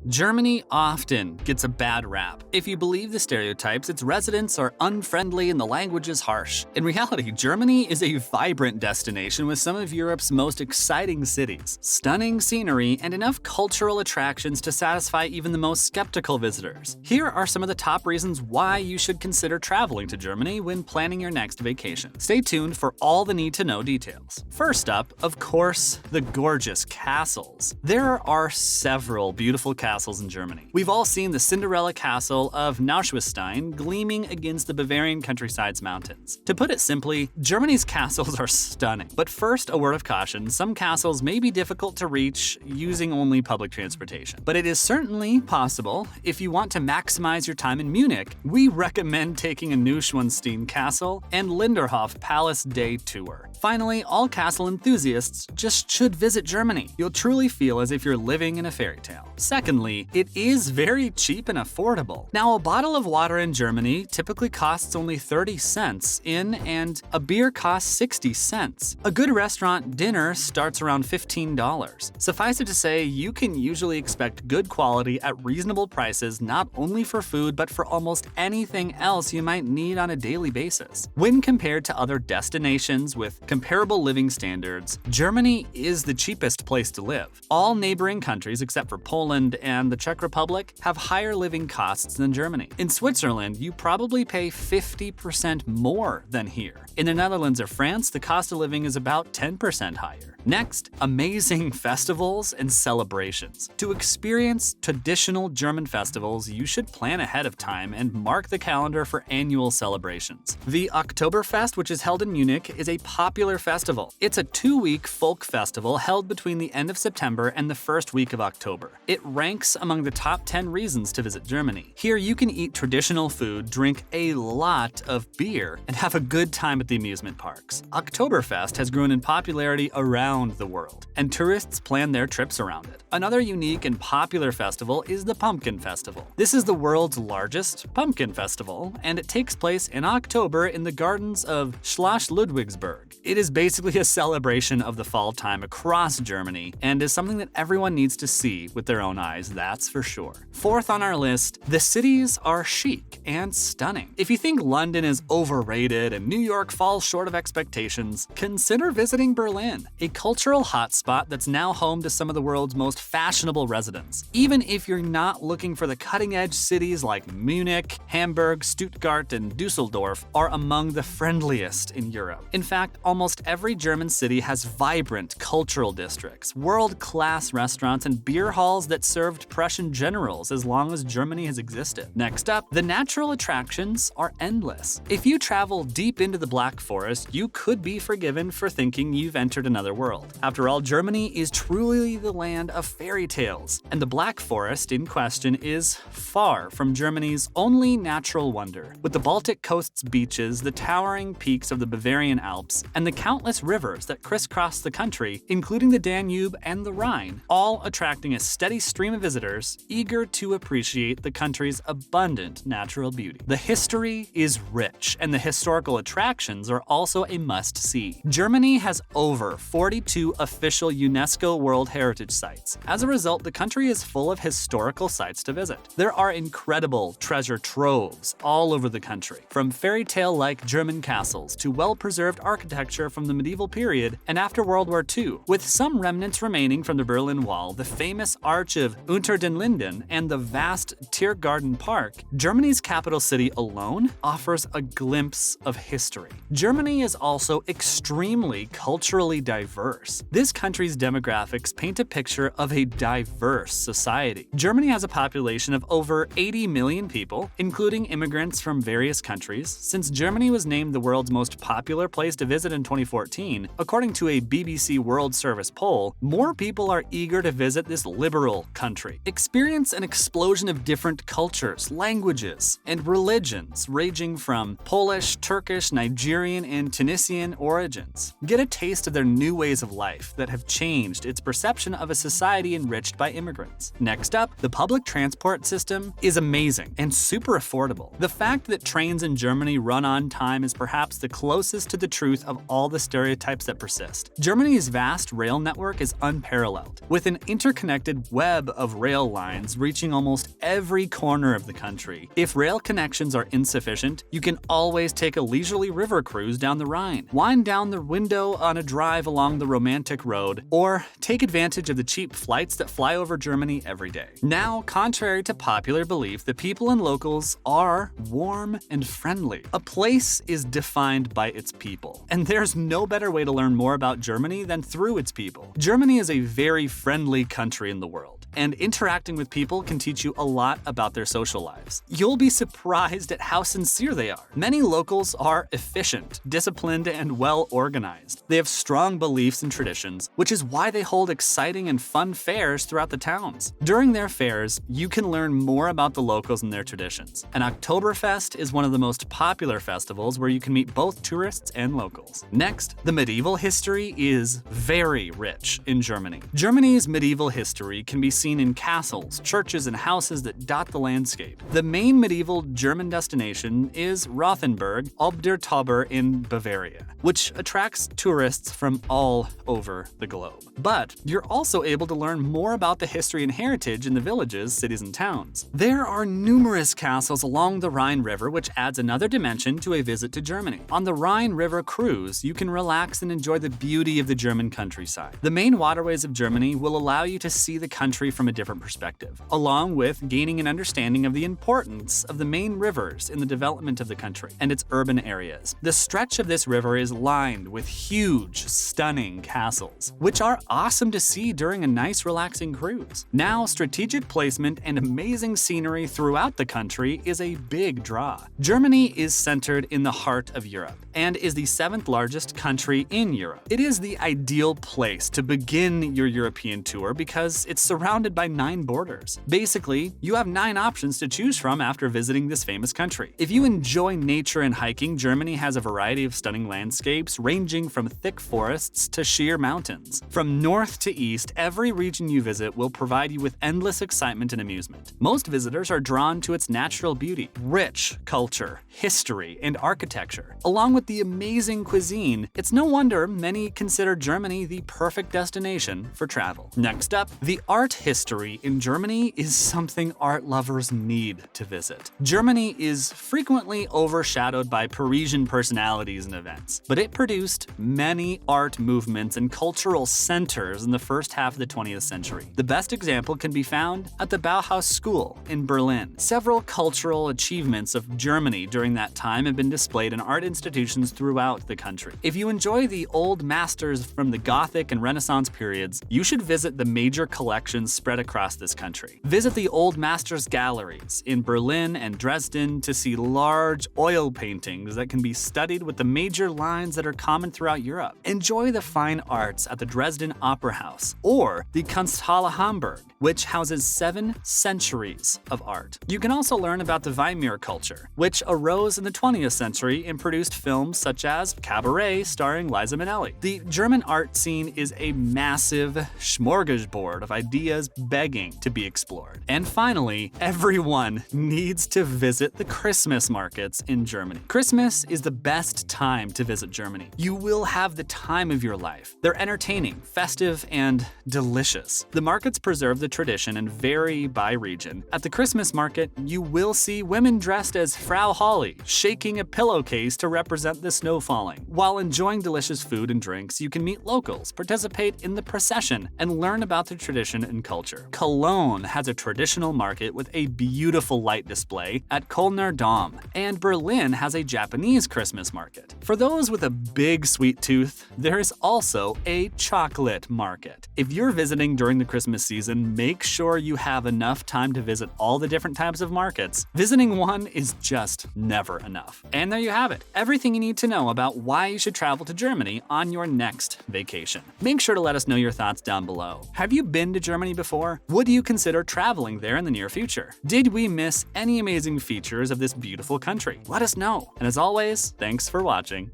Germany often gets a bad rap. If you believe the stereotypes, its residents are unfriendly and the language is harsh. In reality, Germany is a vibrant destination with some of Europe's most exciting cities, stunning scenery, and enough cultural attractions to satisfy even the most skeptical visitors. Here are some of the top reasons why you should consider traveling to Germany when planning your next vacation. Stay tuned for all the need-to-know details. First up, of course, the gorgeous castles. There are several beautiful castles in Germany. We've all seen the Cinderella Castle of Neuschwanstein gleaming against the Bavarian countryside's mountains. To put it simply, Germany's castles are stunning. But first, a word of caution, some castles may be difficult to reach using only public transportation. But it is certainly possible. If you want to maximize your time in Munich, we recommend taking a Neuschwanstein Castle and Linderhof Palace Day tour. Finally, all castle enthusiasts just should visit Germany. You'll truly feel as if you're living in a fairy tale. Secondly, it is very cheap and affordable. Now, a bottle of water in Germany typically costs only 30 cents and a beer costs 60 cents. A good restaurant dinner starts around $15. Suffice it to say, you can usually expect good quality at reasonable prices not only for food but for almost anything else you might need on a daily basis. When compared to other destinations with comparable living standards, Germany is the cheapest place to live. All neighboring countries except for Poland and the Czech Republic have higher living costs than Germany. In Switzerland, you probably pay 50% more than here. In the Netherlands or France, the cost of living is about 10% higher. Next, amazing festivals and celebrations. To experience traditional German festivals, you should plan ahead of time and mark the calendar for annual celebrations. The Oktoberfest, which is held in Munich, is a popular festival. It's a 2-week folk festival held between the end of September and the first week of October. It ranks among the top 10 reasons to visit Germany. Here you can eat traditional food, drink a lot of beer, and have a good time at the amusement parks. Oktoberfest has grown in popularity around the world, and tourists plan their trips around it. Another unique and popular festival is the Pumpkin Festival. This is the world's largest pumpkin festival, and it takes place in October in the gardens of Schloss Ludwigsburg. It is basically a celebration of the fall time across Germany, and is something that everyone needs to see with their own eyes, that's for sure. Fourth on our list, the cities are chic and stunning. If you think London is overrated and New York falls short of expectations, consider visiting Berlin, a cultural hotspot that's now home to some of the world's most fashionable residents. Even if you're not looking for the cutting-edge, cities like Munich, Hamburg, Stuttgart, and Dusseldorf are among the friendliest in Europe. In fact, almost every German city has vibrant cultural districts, world-class restaurants, and beer halls that served Prussian generals as long as Germany has existed. Next up, the natural attractions are endless. If you travel deep into the Black Forest, you could be forgiven for thinking you've entered another world. After all, Germany is truly the land of fairy tales, and the Black Forest in question is far from Germany's only natural wonder. With the Baltic coast's beaches, the towering peaks of the Bavarian Alps, and the countless rivers that crisscross the country, including the Danube and the Rhine, all attracting a steady stream of visitors eager to appreciate the country's abundant natural beauty. The history is rich, and the historical attractions are also a must-see. Germany has over 42 official UNESCO World Heritage Sites. As a result, the country is full of historical sites to visit. There are incredible treasure troves all over the country, from fairy tale-like German castles to well-preserved architecture from the medieval period and after World War II. With some remnants remaining from the Berlin Wall, the famous Arch of Unter den Linden, and the vast Tiergarten Park, Germany's capital city alone offers a glimpse of history. Germany is also extremely culturally diverse. This country's demographics paint a picture of a diverse society. Germany has a population of over 80 million people, including immigrants from various countries. Since Germany was named the world's most popular place to visit in 2014, according to a BBC World Service poll, more people are eager to visit this liberal country. Experience an explosion of different cultures, languages, and religions ranging from Polish, Turkish, Nigerian, and Tunisian origins. Get a taste of their new ways of life that have changed its perception of a society enriched by immigrants. Next up, the public transport system is amazing and super affordable. The fact that trains in Germany run on time is perhaps the closest to the truth of all the stereotypes that persist. Germany's vast rail network is unparalleled, with an interconnected web of have rail lines reaching almost every corner of the country. If rail connections are insufficient, you can always take a leisurely river cruise down the Rhine, wind down the window on a drive along the romantic road, or take advantage of the cheap flights that fly over Germany every day. Now, contrary to popular belief, the people and locals are warm and friendly. A place is defined by its people, and there's no better way to learn more about Germany than through its people. Germany is a very friendly country in the world, and interacting with people can teach you a lot about their social lives. You'll be surprised at how sincere they are. Many locals are efficient, disciplined, and well organized. They have strong beliefs and traditions, which is why they hold exciting and fun fairs throughout the towns. During their fairs, you can learn more about the locals and their traditions. An Oktoberfest is one of the most popular festivals where you can meet both tourists and locals. Next, the medieval history is very rich in Germany. Germany's medieval history can be seen in castles, churches, and houses that dot the landscape. The main medieval German destination is Rothenburg ob der Tauber in Bavaria, which attracts tourists from all over the globe. But you're also able to learn more about the history and heritage in the villages, cities, and towns. There are numerous castles along the Rhine River, which adds another dimension to a visit to Germany. On the Rhine River cruise, you can relax and enjoy the beauty of the German countryside. The main waterways of Germany will allow you to see the country from a different perspective, along with gaining an understanding of the importance of the main rivers in the development of the country and its urban areas. The stretch of this river is lined with huge, stunning castles, which are awesome to see during a nice, relaxing cruise. Now, strategic placement and amazing scenery throughout the country is a big draw. Germany is centered in the heart of Europe and is the 7th largest country in Europe. It is the ideal place to begin your European tour because it's surrounded by 9 borders. Basically, you have 9 options to choose from after visiting this famous country. If you enjoy nature and hiking, Germany has a variety of stunning landscapes ranging from thick forests to sheer mountains. From north to east, every region you visit will provide you with endless excitement and amusement. Most visitors are drawn to its natural beauty, rich culture, history, and architecture. Along with the amazing cuisine, it's no wonder many consider Germany the perfect destination for travel. Next up, the art history in Germany is something art lovers need to visit. Germany is frequently overshadowed by Parisian personalities and events, but it produced many art movements and cultural centers in the first half of the 20th century. The best example can be found at the Bauhaus School in Berlin. Several cultural achievements of Germany during that time have been displayed in art institutions throughout the country. If you enjoy the old masters from the Gothic and Renaissance periods, you should visit the major collections spread across this country. Visit the old masters galleries in Berlin and Dresden to see large oil paintings that can be studied with the major lines that are common throughout Europe. Enjoy the fine arts at the Dresden Opera House or the Kunsthalle Hamburg, which houses 7 centuries of art. You can also learn about the Weimar culture, which arose in the 20th century and produced films such as Cabaret starring Liza Minnelli. The German art scene is a massive smorgasbord of ideas begging to be explored. And finally, everyone needs to visit the Christmas markets in Germany. Christmas is the best time to visit Germany. You will have the time of your life. They're entertaining, festive, and delicious. The markets preserve the tradition and vary by region. At the Christmas market, you will see women dressed as Frau Holly, shaking a pillowcase to represent the snow falling. While enjoying delicious food and drinks, you can meet locals, participate in the procession, and learn about their tradition and culture. Cologne has a traditional market with a beautiful light display at Kölner Dom, and Berlin has a Japanese Christmas market. For those with a big sweet tooth, there is also a chocolate market. If you're visiting during the Christmas season, make sure you have enough time to visit all the different types of markets. Visiting one is just never enough. And there you have it, everything you need to know about why you should travel to Germany on your next vacation. Make sure to let us know your thoughts down below. Have you been to Germany before? Would you consider traveling there in the near future? Did we miss any amazing features of this beautiful country? Let us know. And as always, thanks for watching.